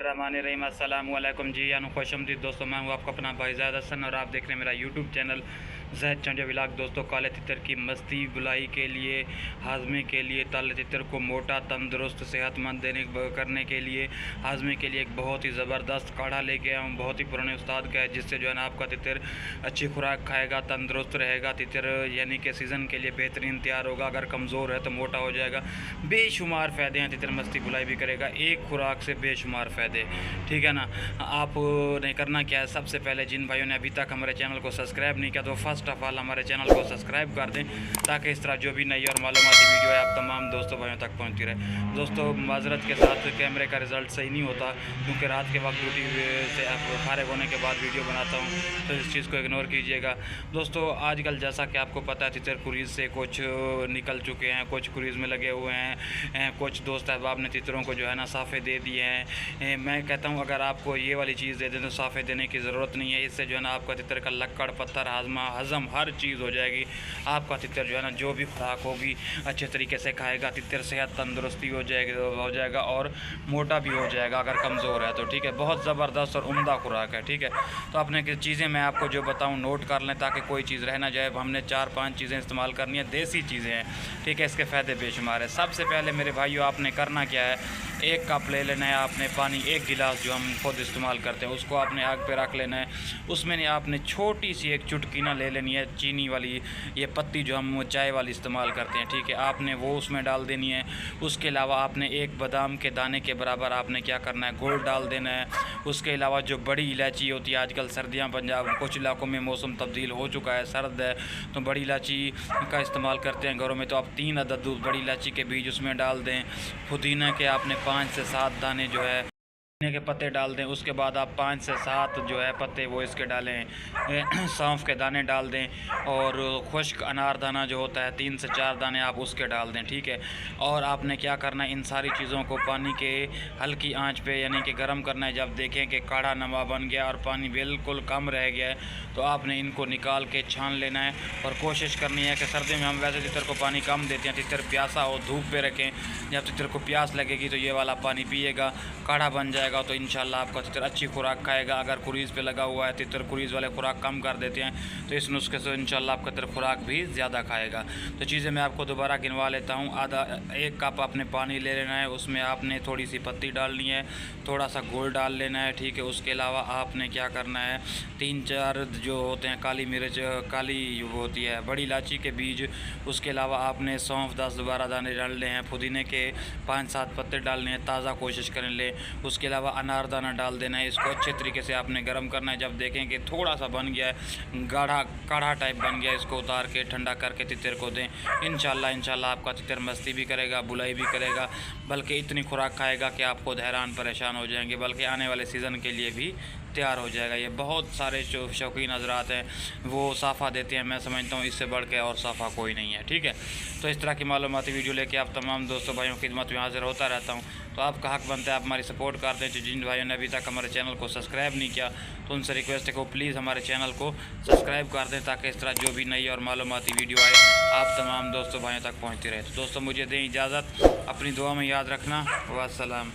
रहीम अस्सलाम वालेकुम जी यानी खुशमदीद दोस्तों, मैं हूँ आपका अपना भाई ज़ायद हसन और आप देख रहे हैं मेरा YouTube channel Zaid Chandia vlog. दोस्तों, काले तितर की मस्ती बुलाई के लिए, हाजमे के लिए, काले तितर को मोटा, तंदुरुस्त, सेहतमंद करने के लिए, हाजमे के लिए एक बहुत ही ज़बरदस्त काढ़ा लेके आया हूँ। बहुत ही पुराने उस्ताद का है, जिससे जो है ना आपका तितर अच्छी खुराक खाएगा, तंदुरुस्त रहेगा। तितर यानी कि सीज़न के लिए बेहतरीन तैयार होगा। अगर कमज़ोर है तो मोटा हो जाएगा। बेशुमार फ़ायदे हैं, तितर मस्ती बुलाई भी करेगा, एक खुराक से बेशुमार फ़ायदे, ठीक है ना। आपने करना क्या है, सबसे पहले जिन भाइयों ने अभी तक हमारे चैनल को सब्सक्राइब नहीं किया तो फर्स्ट ऑफ ऑल हमारे चैनल को सब्सक्राइब कर दें, ताकि इस तरह जो भी नई और मालूमाती वीडियो है आप तमाम दोस्तों भाइयों तक पहुंचती रहे। दोस्तों, माजरत के साथ कैमरे का रिज़ल्ट सही नहीं होता, क्योंकि रात के वक्त ड्यूटी से आप फारिग होने के बाद वीडियो बनाता हूँ, तो इस चीज़ को इग्नोर कीजिएगा। दोस्तों, आजकल जैसा कि आपको पता है, तितर कुरीज़ से कुछ निकल चुके हैं, कुछ कुरीज़ में लगे हुए हैं, कुछ दोस्त अहबाब ने तितरों को जो है ना साफ़े दे दिए हैं। मैं कहता हूँ अगर आपको ये वाली चीज़ दे दें तो साफ़े देने की ज़रूरत नहीं है। इससे जो है ना आपका तितर का लक्कड़, पत्थर, हाजमा, हज़म हर चीज़ हो जाएगी। आपका तितर जो है ना जो भी खुराक होगी अच्छे तरीके से खाएगा। तितर सेहत तंदुरुस्ती हो जाएगा और मोटा भी हो जाएगा अगर कमज़ोर है तो, ठीक है। बहुत ज़बरदस्त और उम्दा खुराक है, ठीक है। तो अपने की चीज़ें मैं आपको जो बताऊँ नोट कर लें, ताकि कोई चीज़ रह ना जाए। हमने 4-5 चीज़ें इस्तेमाल करनी है, देसी चीज़ें हैं, ठीक है। इसके फ़ायदे बेशुमार है। सबसे पहले मेरे भाइयों, आपने करना क्या है, एक कप ले लेना है आपने पानी, एक गिलास जो हम खुद इस्तेमाल करते हैं उसको आपने आग पे रख लेना है। उसमें आपने छोटी सी एक चुटकी ना ले लेनी है चीनी वाली, ये पत्ती जो हम चाय वाली इस्तेमाल करते हैं, ठीक है, आपने वो उसमें डाल देनी है। उसके अलावा आपने एक बादाम के दाने के बराबर आपने क्या करना है, गुड़ डाल देना है। उसके अलावा जो बड़ी इलायची होती है, आजकल सर्दियाँ पंजाब कुछ इलाकों में मौसम तब्दील हो चुका है, सर्द है, तो बड़ी इलायची का इस्तेमाल करते हैं घरों में, तो आप 3 अदद बड़ी इलायची के बीज उसमें डाल दें। पुदीना के आपने 5 से 7 दाने जो है के पत्ते डाल दें। उसके बाद आप 5 से 7 जो है पत्ते वो इसके डालें, सौंफ के दाने डाल दें, और खुश्क अनार दाना जो होता है 3 से 4 दाने आप उसके डाल दें, ठीक है। और आपने क्या करना है, इन सारी चीज़ों को पानी के हल्की आंच पे यानी कि गर्म करना है। जब देखें कि काढ़ा नमा बन गया और पानी बिल्कुल कम रह गया है, तो आपने इनको निकाल के छान लेना है। और कोशिश करनी है कि सर्दी में हम वैसे तितर को पानी कम देते हैं, तितर प्यासा हो, धूप पे रखें। जब तितर को प्यास लगेगी तो ये वाला पानी पिएगा, काढ़ा बन जाएगा, तो इंशाल्लाह आपका तितर अच्छी खुराक खाएगा। अगर कुरीज़ पे लगा हुआ है तितर, कुरीज़ वाले खुराक कम कर देते हैं, तो इस नुस्खे से इंशाल्लाह आपका तितर खुराक भी ज़्यादा खाएगा। तो चीज़ें मैं आपको दोबारा गिनवा लेता हूँ। एक कप आपने पानी ले लेना है, उसमें आपने थोड़ी सी पत्ती डालनी है, थोड़ा सा गुड़ डाल लेना है, ठीक है। उसके अलावा आपने क्या करना है, 3-4 जो होते हैं काली मिर्च, काली होती है बड़ी इलायची के बीज, उसके अलावा आपने सौंफ 10-12 दाने डालने हैं, पुदीने के 5-7 पत्ते डालने हैं, ताज़ा कोशिश करें ले। उसके अलावा अनार दाना डाल देना है। इसको अच्छे तरीके से आपने गर्म करना है। जब देखें कि थोड़ा सा बन गया है, गाढ़ा काढ़ा टाइप बन गया है, इसको उतार के ठंडा करके तितर को दें। इंशाल्लाह आपका तितर मस्ती भी करेगा, बुलाई भी करेगा, बल्कि इतनी खुराक खाएगा कि आप खुद हैरान परेशान हो जाएंगे, बल्कि आने वाले सीज़न के लिए भी तैयार हो जाएगा। ये बहुत सारे जो शौकीन हजरात हैं वो साफ़ा देते हैं, मैं समझता हूँ इससे बढ़ के और साफ़ा कोई नहीं है, ठीक है। तो इस तरह की मालूमाती वीडियो लेके आप तमाम दोस्तों भाइयों की खिदमत में हाजिर होता रहता हूँ। तो आपका हक बनता है आप हमारी सपोर्ट करते हैं। जिन भाइयों ने अभी तक हमारे चैनल को सब्सक्राइब नहीं किया, तो उनसे रिक्वेस्ट है कि प्लीज़ हमारे चैनल को सब्सक्राइब कर दें, ताकि इस तरह जो भी नई और मालूमाती वीडियो आए आप तमाम दोस्तों भाइयों तक पहुँचती रहे। तो दोस्तों, मुझे दें इजाज़त, अपनी दुआ में याद रखना। वस्सलाम।